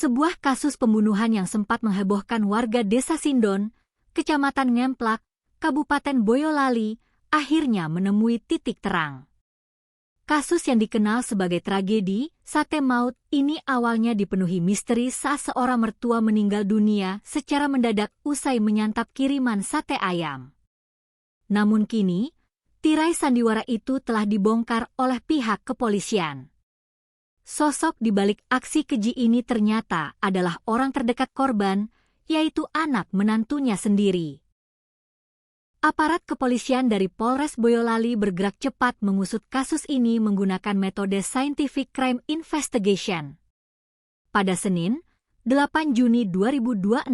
Sebuah kasus pembunuhan yang sempat menghebohkan warga Desa Sindon, Kecamatan Ngemplak, Kabupaten Boyolali, akhirnya menemui titik terang. Kasus yang dikenal sebagai tragedi sate maut ini awalnya dipenuhi misteri saat seorang mertua meninggal dunia secara mendadak usai menyantap kiriman sate ayam. Namun kini, tirai sandiwara itu telah dibongkar oleh pihak kepolisian. Sosok di balik aksi keji ini ternyata adalah orang terdekat korban, yaitu anak menantunya sendiri. Aparat kepolisian dari Polres Boyolali bergerak cepat mengusut kasus ini menggunakan metode Scientific Crime Investigation. Pada Senin, 8 Juni 2026,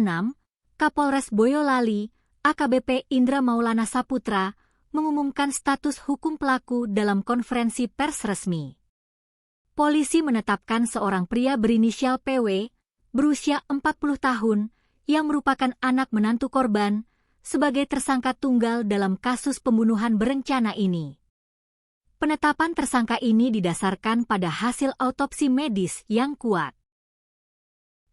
Kapolres Boyolali, AKBP Indra Maulana Saputra, mengumumkan status hukum pelaku dalam konferensi pers resmi. Polisi menetapkan seorang pria berinisial PW, berusia 40 tahun, yang merupakan anak menantu korban, sebagai tersangka tunggal dalam kasus pembunuhan berencana ini. Penetapan tersangka ini didasarkan pada hasil autopsi medis yang kuat.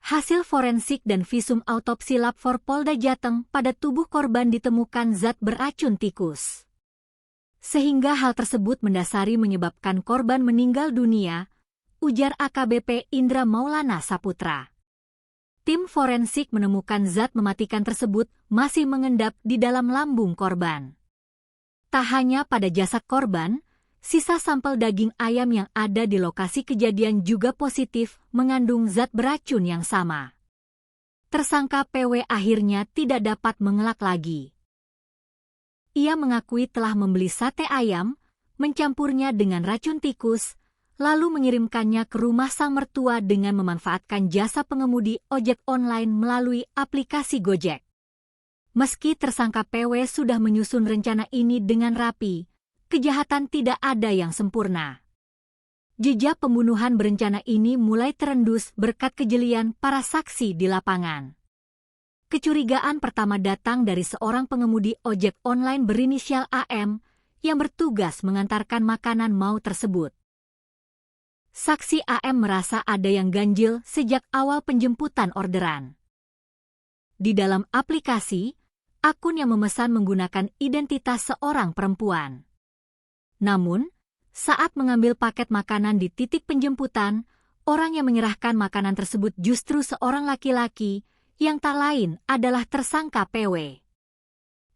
Hasil forensik dan visum autopsi Lab 4 Polda Jateng pada tubuh korban ditemukan zat beracun tikus. Sehingga hal tersebut mendasari menyebabkan korban meninggal dunia, ujar AKBP Indra Maulana Saputra. Tim forensik menemukan zat mematikan tersebut masih mengendap di dalam lambung korban. Tak hanya pada jasad korban, sisa sampel daging ayam yang ada di lokasi kejadian juga positif mengandung zat beracun yang sama. Tersangka PW akhirnya tidak dapat mengelak lagi. Ia mengakui telah membeli sate ayam, mencampurnya dengan racun tikus, lalu mengirimkannya ke rumah sang mertua dengan memanfaatkan jasa pengemudi ojek online melalui aplikasi Gojek. Meski tersangka PW sudah menyusun rencana ini dengan rapi, kejahatan tidak ada yang sempurna. Jejak pembunuhan berencana ini mulai terendus berkat kejelian para saksi di lapangan. Kecurigaan pertama datang dari seorang pengemudi ojek online berinisial AM yang bertugas mengantarkan makanan maut tersebut. Saksi AM merasa ada yang ganjil sejak awal penjemputan orderan. Di dalam aplikasi, akun yang memesan menggunakan identitas seorang perempuan. Namun, saat mengambil paket makanan di titik penjemputan, orang yang menyerahkan makanan tersebut justru seorang laki-laki yang tak lain adalah tersangka PW.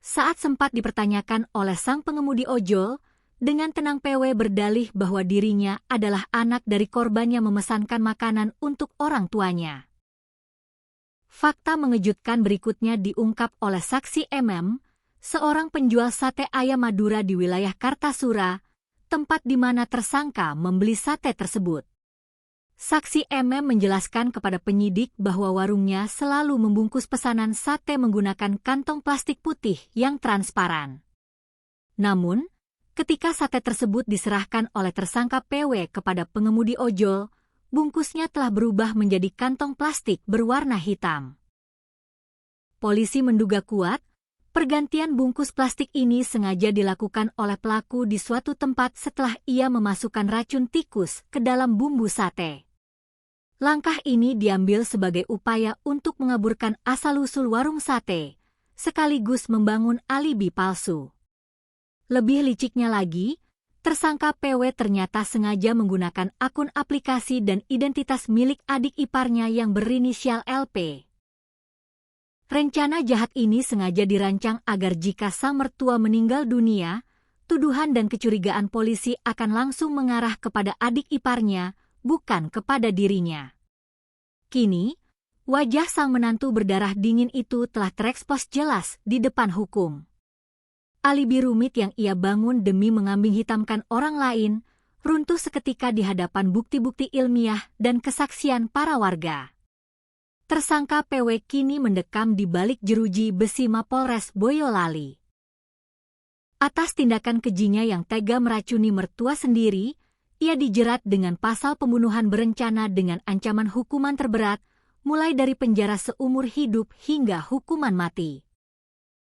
Saat sempat dipertanyakan oleh sang pengemudi ojol, dengan tenang PW berdalih bahwa dirinya adalah anak dari korban yang memesankan makanan untuk orang tuanya. Fakta mengejutkan berikutnya diungkap oleh saksi MM, seorang penjual sate ayam Madura di wilayah Kartasura, tempat di mana tersangka membeli sate tersebut. Saksi MM menjelaskan kepada penyidik bahwa warungnya selalu membungkus pesanan sate menggunakan kantong plastik putih yang transparan. Namun, ketika sate tersebut diserahkan oleh tersangka PW kepada pengemudi ojol, bungkusnya telah berubah menjadi kantong plastik berwarna hitam. Polisi menduga kuat, pergantian bungkus plastik ini sengaja dilakukan oleh pelaku di suatu tempat setelah ia memasukkan racun tikus ke dalam bumbu sate. Langkah ini diambil sebagai upaya untuk mengaburkan asal-usul warung sate, sekaligus membangun alibi palsu. Lebih liciknya lagi, tersangka PW ternyata sengaja menggunakan akun aplikasi dan identitas milik adik iparnya yang berinisial LP. Rencana jahat ini sengaja dirancang agar jika sang mertua meninggal dunia, tuduhan dan kecurigaan polisi akan langsung mengarah kepada adik iparnya, bukan kepada dirinya. Kini, wajah sang menantu berdarah dingin itu telah terekspos jelas di depan hukum. Alibi rumit yang ia bangun demi mengambing hitamkan orang lain, runtuh seketika di hadapan bukti-bukti ilmiah dan kesaksian para warga. Tersangka PW kini mendekam di balik jeruji besi Mapolres Boyolali. Atas tindakan kejinya yang tega meracuni mertua sendiri, ia dijerat dengan pasal pembunuhan berencana dengan ancaman hukuman terberat, mulai dari penjara seumur hidup hingga hukuman mati.